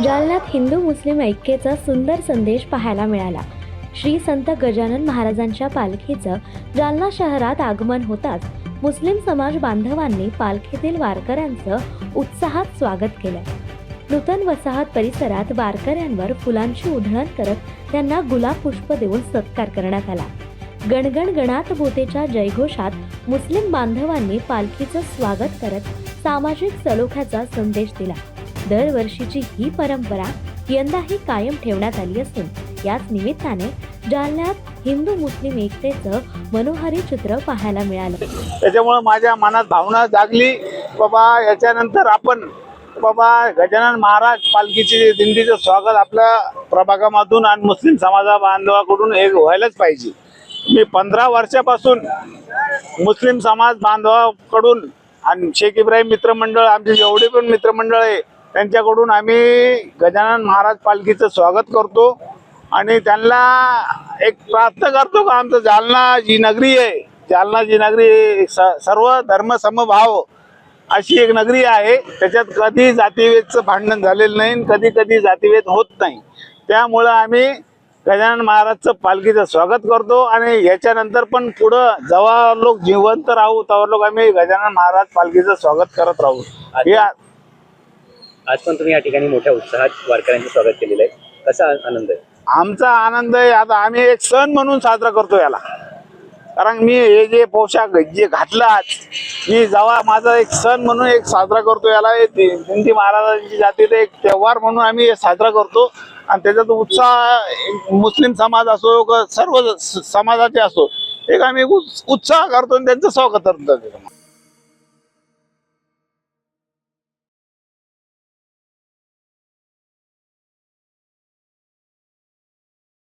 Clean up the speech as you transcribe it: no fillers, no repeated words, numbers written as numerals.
जालन्यात हिंदू मुस्लिम ऐक्याचा सुंदर संदेश पाहायला मिळाला। श्री संत गजानन महाराजांच्या पालखीचं जालना शहरात आगमन होताच मुस्लिम समाज बांधवांनी पालखीतील वारकऱ्यांचं उत्साहात स्वागत केलं। नूतन वसाहत परिसरात वारकऱ्यांवर फुलांची उधळण करत त्यांना गुलाब पुष्प देऊन सत्कार करण्यात आला। गणगण गणात बोतेच्या जयघोषात मुस्लिम बांधवांनी पालखीचं स्वागत करत सामाजिक सलोख्याचा संदेश दिला। दरवर्षीची ही परंपरा यंदाही कायम ठेवण्यात आली असून याच निमित्ताने जालन्यात हिंदू मुस्लिम एकतेचं मनोहारी चित्र पाहायला मिळालं। त्याच्यामुळे माझ्या मनात भावना जागली, बाबा याच्यानंतर आपण गजानन महाराज पालखीचे दिंडीचं स्वागत आपल्या प्रभागामधून आणि मुस्लिम समाजा बांधवाकडून हे व्हायलाच पाहिजे। मी 15 वर्षापासून मुस्लिम समाज बांधवाकडून आणि शेख इब्राहिम मित्रमंडळ, आमचे जेवढे पण मित्रमंडळ आहे त्यांच्याकडून आम्ही गजानन महाराज पालखीचं स्वागत करतो आणि त्यांना एक प्रार्थना करतो का आमचं जालना जी नगरी आहे, जालना जी नगरी सर्व धर्म समभाव अशी एक नगरी आहे। त्याच्यात कधी जातीभेदचं भांडण झालेलं नाही, कधी कधी जातीभेद होत नाही। त्यामुळं आम्ही गजानन महाराजचं पालखीचं स्वागत करतो आणि याच्यानंतर पण पुढं जेव्हा लोक जिवंत राहू तेव्हा लोक आम्ही गजानन महाराज पालखीचं स्वागत करत राहू। आज पण तुम्ही या ठिकाणी मोठ्या उत्साहात वारकऱ्यांचं स्वागत केलेलं आहे, कसा आनंद आहे? आमचा आनंद आहे, आता आम्ही एक सण म्हणून साजरा करतो याला। कारण मी हे जे पोशाख जे घातलं आज, मी जेव्हा माझा एक सण म्हणून एक साजरा करतो याला, दिंडी महाराजांची जातीचा एक त्योहार म्हणून आम्ही साजरा करतो आणि त्याच्यात उत्साह मुस्लिम समाज असो सर्व समाजाचे असो एक आम्ही उत्साह करतो आणि त्यांचं स्वागत करतो।